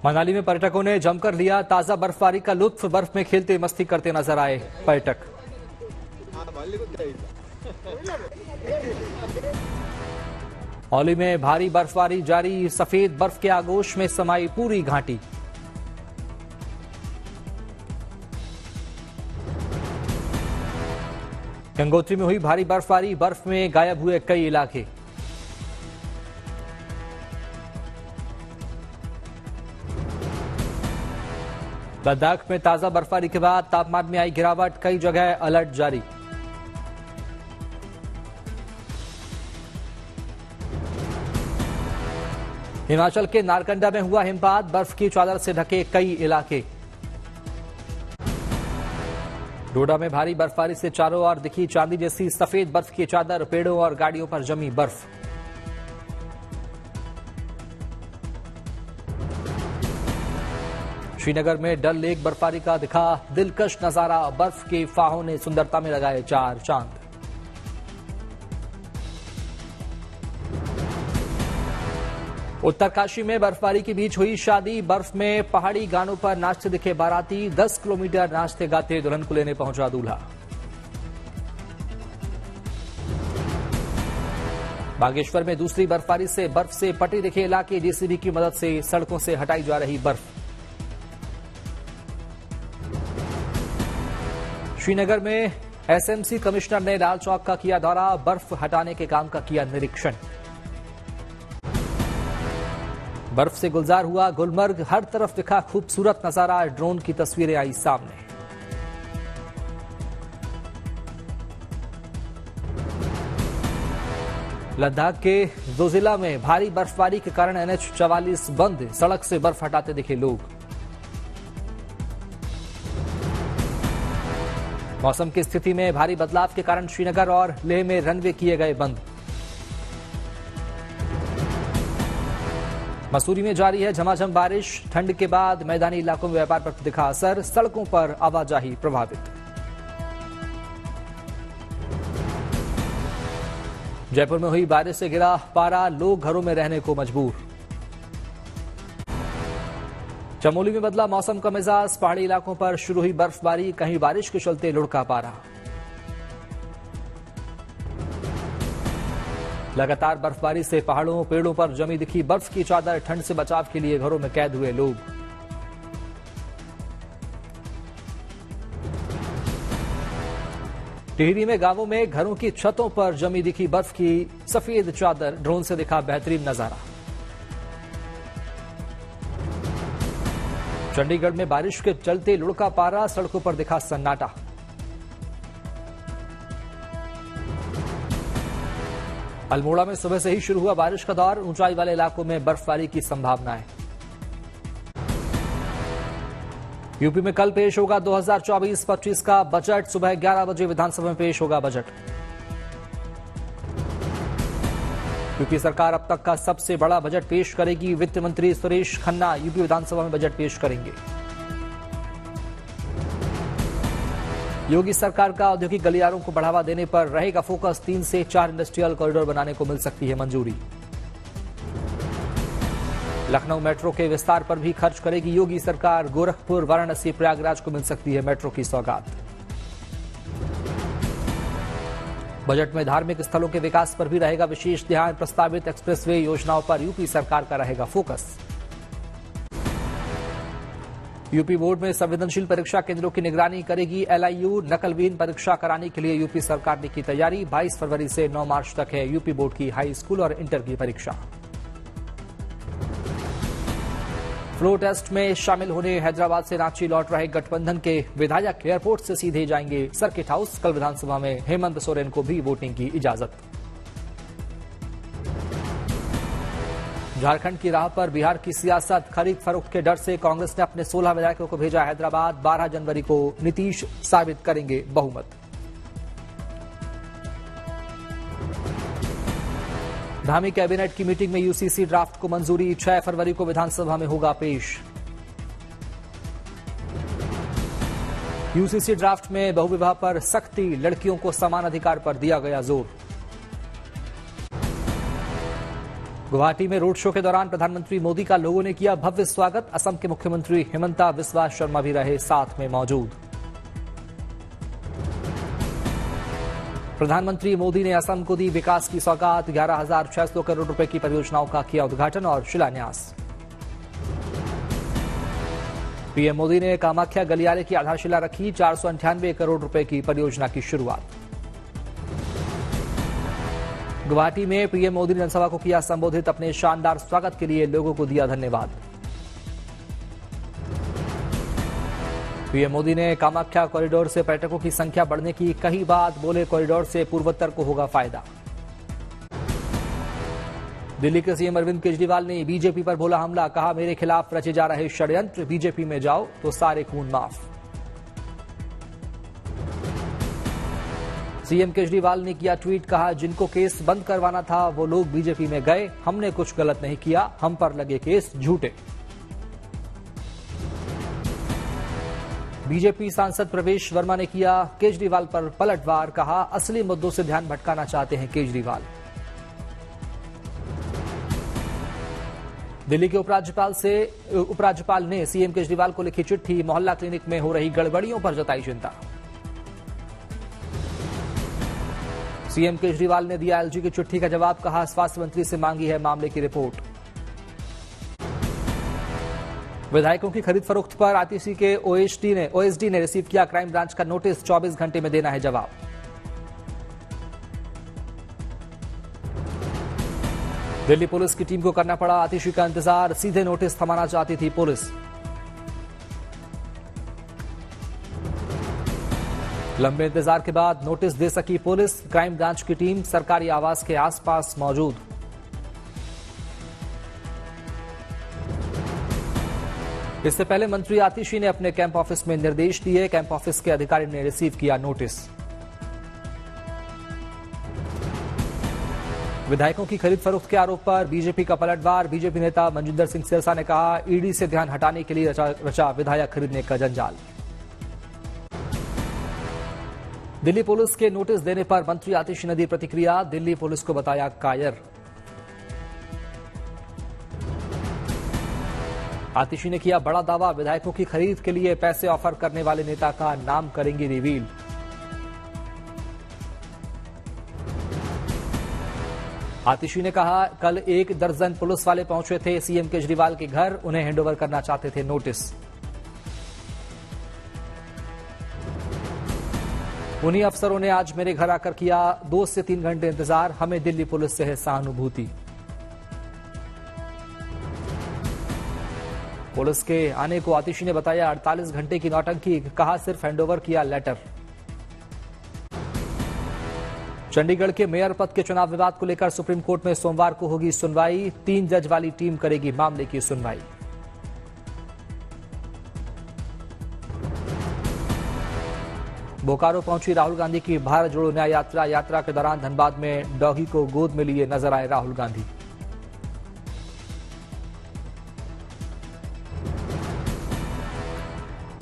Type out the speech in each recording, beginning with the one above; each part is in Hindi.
मनाली में पर्यटकों ने जमकर लिया ताजा बर्फबारी का लुत्फ। बर्फ में खेलते मस्ती करते नजर आए पर्यटक। औली में भारी बर्फबारी जारी, सफेद बर्फ के आगोश में समाई पूरी घाटी। गंगोत्री में हुई भारी बर्फबारी, बर्फ में गायब हुए कई इलाके। लद्दाख में ताजा बर्फबारी के बाद तापमान में आई गिरावट, कई जगह अलर्ट जारी। हिमाचल के नारकंडा में हुआ हिमपात, बर्फ की चादर से ढके कई इलाके। डोडा में भारी बर्फबारी से चारों ओर दिखी चांदी जैसी सफेद बर्फ की चादर, पेड़ों और गाड़ियों पर जमी बर्फ। श्रीनगर में डल लेक बर्फबारी का दिखा दिलकश नजारा, बर्फ के फाहों ने सुंदरता में लगाए चार चांद। उत्तरकाशी में बर्फबारी के बीच हुई शादी, बर्फ में पहाड़ी गानों पर नाचते दिखे बाराती, 10 किलोमीटर नाचते गाते दुल्हन को लेने पहुंचा दूल्हा। बागेश्वर में दूसरी बर्फबारी से बर्फ से पटे दिखे इलाके, जेसीबी की मदद से सड़कों से हटाई जा रही बर्फ। श्रीनगर में एसएमसी कमिश्नर ने लाल चौक का किया दौरा, बर्फ हटाने के काम का किया निरीक्षण। बर्फ से गुलजार हुआ गुलमर्ग, हर तरफ दिखा खूबसूरत नजारा, ड्रोन की तस्वीरें आई सामने। लद्दाख के जोजिला में भारी बर्फबारी के कारण NH-44 बंद, सड़क से बर्फ हटाते दिखे लोग। मौसम की स्थिति में भारी बदलाव के कारण श्रीनगर और लेह में रनवे किए गए बंद। मसूरी में जारी है झमाझम बारिश, ठंड के बाद मैदानी इलाकों में व्यापार पर दिखा असर, सड़कों पर आवाजाही प्रभावित। जयपुर में हुई बारिश से गिरा पारा, लोग घरों में रहने को मजबूर। चमोली में बदला मौसम का मिजाज, पहाड़ी इलाकों पर शुरू हुई बर्फबारी, कहीं बारिश के चलते लुढ़का पारा। लगातार बर्फबारी से पहाड़ों पेड़ों पर जमी दिखी बर्फ की चादर, ठंड से बचाव के लिए घरों में कैद हुए लोग। टिहरी में गांवों में घरों की छतों पर जमी दिखी बर्फ की सफेद चादर, ड्रोन से दिखा बेहतरीन नजारा। चंडीगढ़ में बारिश के चलते लुढ़का पारा, सड़कों पर दिखा सन्नाटा। अल्मोड़ा में सुबह से ही शुरू हुआ बारिश का दौर, ऊंचाई वाले इलाकों में बर्फबारी की संभावनाएं। यूपी में कल पेश होगा 2024-25 का बजट, सुबह 11 बजे विधानसभा में पेश होगा बजट। यूपी सरकार अब तक का सबसे बड़ा बजट पेश करेगी, वित्त मंत्री सुरेश खन्ना यूपी विधानसभा में बजट पेश करेंगे। योगी सरकार का औद्योगिक गलियारों को बढ़ावा देने पर रहेगा फोकस, 3 से 4 इंडस्ट्रियल कॉरिडोर बनाने को मिल सकती है मंजूरी। लखनऊ मेट्रो के विस्तार पर भी खर्च करेगी योगी सरकार, गोरखपुर वाराणसी प्रयागराज को मिल सकती है मेट्रो की सौगात। बजट में धार्मिक स्थलों के विकास पर भी रहेगा विशेष ध्यान, प्रस्तावित एक्सप्रेसवे योजनाओं पर यूपी सरकार का रहेगा फोकस। यूपी बोर्ड में संवेदनशील परीक्षा केंद्रों की निगरानी करेगी LIU, नकलविहीन परीक्षा कराने के लिए यूपी सरकार ने की तैयारी, 22 फरवरी से 9 मार्च तक है यूपी बोर्ड की हाई स्कूल और इंटर की परीक्षा। फ्लो टेस्ट में शामिल होने हैदराबाद से रांची लौट रहे गठबंधन के विधायक एयरपोर्ट से सीधे जाएंगे सर्किट हाउस, कल विधानसभा में हेमंत सोरेन को भी वोटिंग की इजाजत। झारखंड की राह पर बिहार की सियासत, खरीद फरोख्त के डर से कांग्रेस ने अपने 16 विधायकों को भेजा हैदराबाद, 12 जनवरी को नीतीश साबित करेंगे बहुमत। धामी कैबिनेट की मीटिंग में यूसीसी ड्राफ्ट को मंजूरी, 6 फरवरी को विधानसभा में होगा पेश। यूसीसी ड्राफ्ट में बहुविवाह पर सख्ती, लड़कियों को समान अधिकार पर दिया गया जोर। गुवाहाटी में रोड शो के दौरान प्रधानमंत्री मोदी का लोगों ने किया भव्य स्वागत। असम के मुख्यमंत्री हिमंता बिस्वा शर्मा भी रहे साथ में मौजूद। प्रधानमंत्री मोदी ने असम को दी विकास की सौगात। 11,600 करोड़ रुपए की परियोजनाओं का किया उद्घाटन और शिलान्यास। पीएम मोदी ने कामाख्या गलियारे की आधारशिला रखी। 498 करोड़ रुपए की परियोजना की शुरुआत। गुवाहाटी में पीएम मोदी ने जनसभा को किया संबोधित। अपने शानदार स्वागत के लिए लोगों को दिया धन्यवाद। पीएम मोदी ने कामाख्या कॉरिडोर से पर्यटकों की संख्या बढ़ने की कही बात। बोले कॉरिडोर से पूर्वोत्तर को होगा फायदा। दिल्ली के सीएम अरविंद केजरीवाल ने बीजेपी पर बोला हमला। कहा मेरे खिलाफ रचे जा रहे षड्यंत्र, बीजेपी में जाओ तो सारे खून माफ। सीएम केजरीवाल ने किया ट्वीट। कहा जिनको केस बंद करवाना था वो लोग बीजेपी में गए। हमने कुछ गलत नहीं किया, हम पर लगे केस झूठे। बीजेपी सांसद प्रवेश वर्मा ने किया केजरीवाल पर पलटवार। कहा असली मुद्दों से ध्यान भटकाना चाहते हैं केजरीवाल। दिल्ली के उपराज्यपाल ने सीएम केजरीवाल को लिखी चिट्ठी। मोहल्ला क्लिनिक में हो रही गड़बड़ियों पर जताई चिंता। सीएम केजरीवाल ने दिया एलजी की चिट्ठी का जवाब। कहा स्वास्थ्य मंत्री से मांगी है मामले की रिपोर्ट। विधायकों की खरीद फरोख्त पर आईटीसी के ओएसडी ने रिसीव किया क्राइम ब्रांच का नोटिस। 24 घंटे में देना है जवाब। दिल्ली पुलिस की टीम को करना पड़ा आतिशी का इंतजार। सीधे नोटिस थमाना चाहती थी पुलिस। लंबे इंतजार के बाद नोटिस दे सकी पुलिस। क्राइम ब्रांच की टीम सरकारी आवास के आसपास मौजूद। इससे पहले मंत्री आतिशी ने अपने कैंप ऑफिस में निर्देश दिए। कैंप ऑफिस के अधिकारी ने रिसीव किया नोटिस। विधायकों की खरीद फरोख्त के आरोप पर बीजेपी का पलटवार। बीजेपी नेता मनजिंदर सिंह सिरसा ने कहा ईडी से ध्यान हटाने के लिए रचा विधायक खरीदने का जंजाल। दिल्ली पुलिस के नोटिस देने पर मंत्री आतिशी ने दी प्रतिक्रिया। दिल्ली पुलिस को बताया कायर। आतिशी ने किया बड़ा दावा। विधायकों की खरीद के लिए पैसे ऑफर करने वाले नेता का नाम करेंगे रिवील। आतिशी ने कहा कल 1 दर्जन पुलिस वाले पहुंचे थे सीएम केजरीवाल के घर। उन्हें हैंडओवर करना चाहते थे नोटिस। उन्हीं अफसरों ने आज मेरे घर आकर किया 2 से 3 घंटे इंतजार। हमें दिल्ली पुलिस से है सहानुभूति। पुलिस के आने को आतिशी ने बताया 48 घंटे की नौटंकी। कहा सिर्फ हैंडओवर किया लेटर। चंडीगढ़ के मेयर पद के चुनाव विवाद को लेकर सुप्रीम कोर्ट में सोमवार को होगी सुनवाई। 3 जज वाली टीम करेगी मामले की सुनवाई। बोकारो पहुंची राहुल गांधी की भारत जोड़ो न्याय यात्रा। यात्रा के दौरान धनबाद में डॉगी को गोद में लिए नजर आए राहुल गांधी।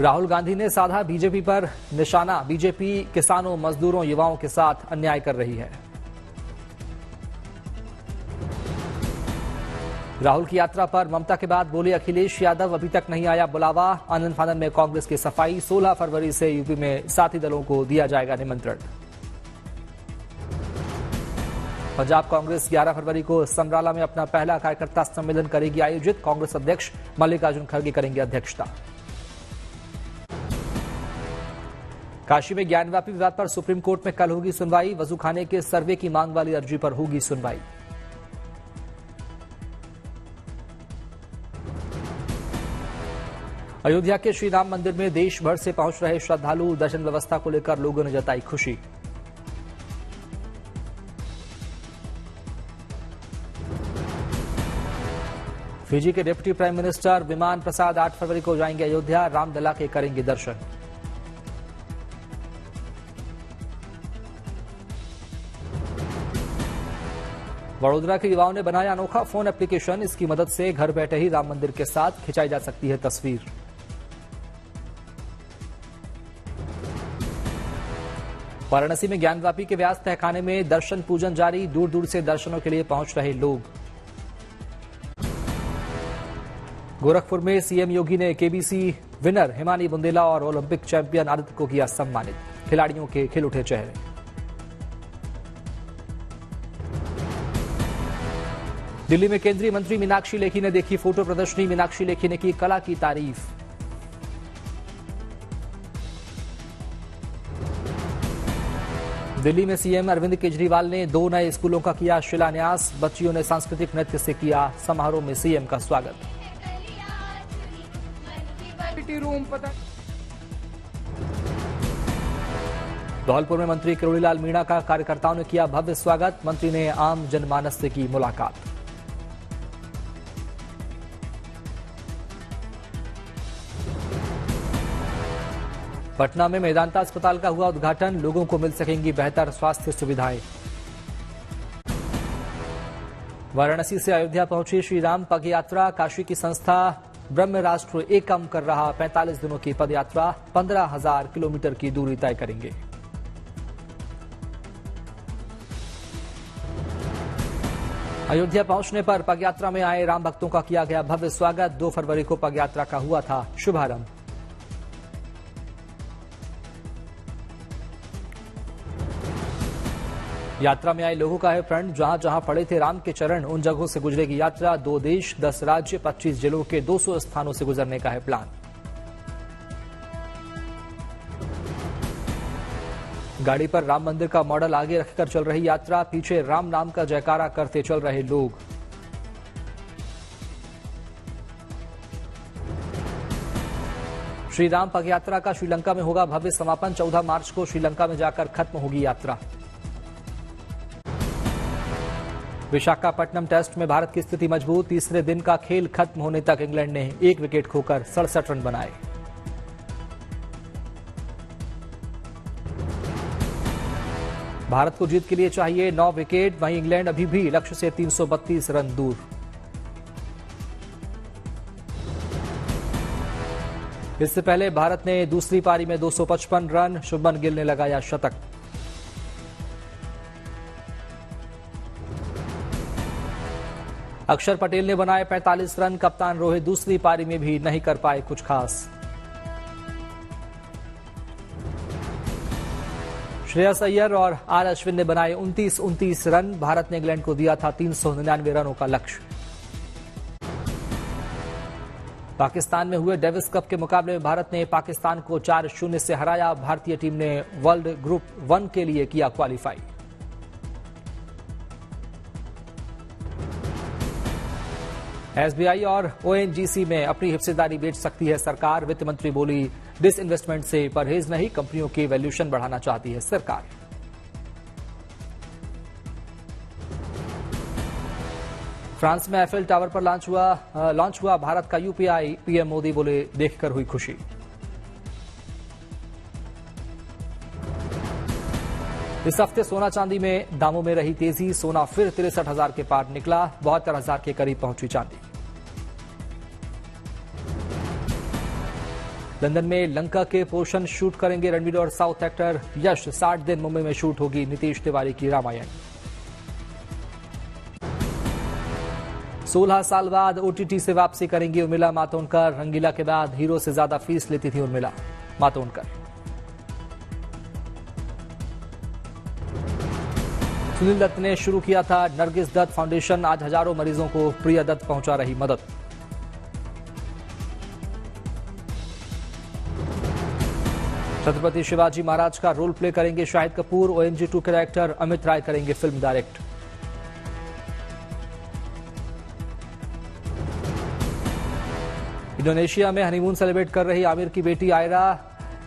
राहुल गांधी ने साधा बीजेपी पर निशाना। बीजेपी किसानों, मजदूरों, युवाओं के साथ अन्याय कर रही है। राहुल की यात्रा पर ममता के बाद बोले अखिलेश यादव अभी तक नहीं आया बुलावा। आनंद फानन में कांग्रेस की सफाई। 16 फरवरी से यूपी में साथी दलों को दिया जाएगा निमंत्रण। पंजाब कांग्रेस 11 फरवरी को समराला में अपना पहला कार्यकर्ता सम्मेलन करेगी आयोजित। कांग्रेस अध्यक्ष मल्लिकार्जुन खड़गे करेंगे अध्यक्षता। काशी में ज्ञानव्यापी विवाद पर सुप्रीम कोर्ट में कल होगी सुनवाई। वजूखाने के सर्वे की मांग वाली अर्जी पर होगी सुनवाई। अयोध्या के श्री राम मंदिर में देश भर से पहुंच रहे श्रद्धालु। दर्शन व्यवस्था को लेकर लोगों ने जताई खुशी। फिजी के डिप्टी प्राइम मिनिस्टर विमान प्रसाद 8 फरवरी को जाएंगे अयोध्या। रामलला के करेंगे दर्शन। वडोदरा के युवाओं ने बनाया अनोखा फोन एप्लीकेशन। इसकी मदद से घर बैठे ही राम मंदिर के साथ खिंचाई जा सकती है तस्वीर। वाराणसी में ज्ञानव्यापी के व्यास तहखाने में दर्शन पूजन जारी। दूर दूर से दर्शनों के लिए पहुंच रहे लोग। गोरखपुर में सीएम योगी ने केबीसी विनर हिमानी बुंदेला और ओलंपिक चैंपियन आदित्य को किया सम्मानित। खिलाड़ियों के खिल उठे चेहरे। दिल्ली में केंद्रीय मंत्री मीनाक्षी लेखी ने देखी फोटो प्रदर्शनी। मीनाक्षी लेखी ने की कला की तारीफ। दिल्ली में सीएम अरविंद केजरीवाल ने 2 नए स्कूलों का किया शिलान्यास। बच्चियों ने सांस्कृतिक नृत्य से किया समारोह में सीएम का स्वागत। धौलपुर में मंत्री किरोड़ीलाल मीणा का कार्यकर्ताओं ने किया भव्य स्वागत। मंत्री ने आम जनमानस से की मुलाकात। पटना में मेदांता अस्पताल का हुआ उद्घाटन। लोगों को मिल सकेंगी बेहतर स्वास्थ्य सुविधाएं। वाराणसी से अयोध्या पहुंची श्री राम पग यात्रा। काशी की संस्था ब्रह्म राष्ट्र एकम कर रहा 45 दिनों की पदयात्रा। 15,000 किलोमीटर की दूरी तय करेंगे। अयोध्या पहुंचने पर पगयात्रा में आए राम भक्तों का किया गया भव्य स्वागत। 2 फरवरी को पगयात्रा का हुआ था शुभारंभ। यात्रा में आए लोगों का है फ्रंट। जहां जहां पड़े थे राम के चरण, उन जगहों से गुजरेगी यात्रा। 2 देश 10 राज्य 25 जिलों के 200 स्थानों से गुजरने का है प्लान। गाड़ी पर राम मंदिर का मॉडल आगे रखकर चल रही यात्रा। पीछे राम नाम का जयकारा करते चल रहे लोग। श्री राम पग यात्रा का श्रीलंका में होगा भव्य समापन। 14 मार्च को श्रीलंका में जाकर खत्म होगी यात्रा। विशाखापट्टनम टेस्ट में भारत की स्थिति मजबूत। तीसरे दिन का खेल खत्म होने तक इंग्लैंड ने 1 विकेट खोकर 67 रन बनाए। भारत को जीत के लिए चाहिए 9 विकेट। वहीं इंग्लैंड अभी भी लक्ष्य से 332 रन दूर। इससे पहले भारत ने दूसरी पारी में 255 रन। शुभमन गिल ने लगाया शतक। अक्षर पटेल ने बनाए 45 रन। कप्तान रोहित दूसरी पारी में भी नहीं कर पाए कुछ खास। श्रेयस अय्यर और आर अश्विन ने बनाए 29 रन। भारत ने इंग्लैंड को दिया था 399 रनों का लक्ष्य। पाकिस्तान में हुए डेविस कप के मुकाबले में भारत ने पाकिस्तान को 4-0 से हराया। भारतीय टीम ने वर्ल्ड ग्रुप 1 के लिए किया क्वालिफाई। एसबीआई और ओएनजीसी में अपनी हिस्सेदारी बेच सकती है सरकार। वित्त मंत्री बोली डिसइन्वेस्टमेंट से परहेज नहीं, कंपनियों की वैल्यूएशन बढ़ाना चाहती है सरकार। फ्रांस में एफएल टावर पर लॉन्च हुआ भारत का यूपीआई। पीएम मोदी बोले देखकर हुई खुशी। इस हफ्ते सोना चांदी में दामों में रही तेजी। सोना फिर 63,000 के पार निकला। 72,000 के करीब पहुंची चांदी। लंदन में लंका के पोर्शन शूट करेंगे रणवीर और साउथ एक्टर यश। 60 दिन मुंबई में शूट होगी नीतीश तिवारी की रामायण। 16 साल बाद ओटीटी से वापसी करेंगी उर्मिला मातोंडकर। रंगीला के बाद हीरो से ज्यादा फीस लेती थी उर्मिला मातोंडकर। सुनील दत्त ने शुरू किया था नरगिस दत्त फाउंडेशन। आज हजारों मरीजों को प्रिया दत्त पहुंचा रही मदद। छत्रपति शिवाजी महाराज का रोल प्ले करेंगे शाहिद कपूर। OMG 2 कैरेक्टर अमित राय करेंगे फिल्म डायरेक्ट। इंडोनेशिया में हनीमून सेलिब्रेट कर रही आमिर की बेटी आयरा।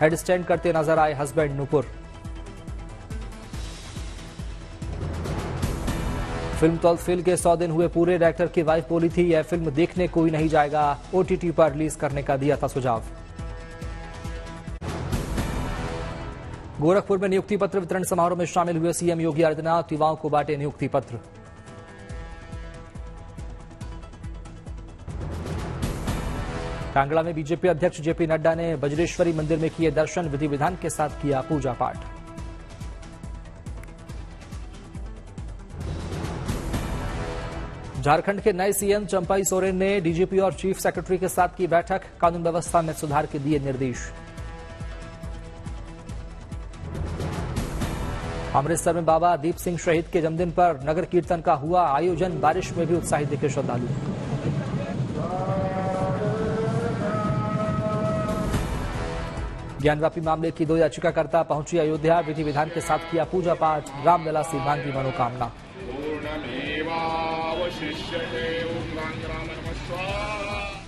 हेड स्टैंड करते नजर आए हस्बैंड नूपुर। फिल्म तौलफिल के 100 दिन हुए पूरे। डायरेक्टर की वाइफ बोली थी यह फिल्म देखने कोई नहीं जाएगा। ओटीटी पर रिलीज करने का दिया था सुझाव। गोरखपुर में नियुक्ति पत्र वितरण समारोह में शामिल हुए सीएम योगी आदित्यनाथ। युवाओं को बांटे नियुक्ति पत्र। कांगड़ा में बीजेपी अध्यक्ष जेपी नड्डा ने बज्रेश्वरी मंदिर में किए दर्शन। विधि विधान के साथ किया पूजा पाठ। झारखंड के नए सीएम चंपाई सोरेन ने डीजीपी और चीफ सेक्रेटरी के साथ की बैठक, कानून व्यवस्था में सुधार के दिए निर्देश। अमृतसर में बाबा दीप सिंह शहीद के जन्मदिन पर नगर कीर्तन का हुआ आयोजन, बारिश में भी उत्साहित दिखे श्रद्धालु। ज्ञानवापी मामले की 2 याचिकाकर्ता पहुंची अयोध्या, विधि विधान के साथ किया पूजा पाठ, रामलला से मांगी मनोकामना। पूर्णमेवावशिष्यते। ओम गांग्राम नमः स्वाहा।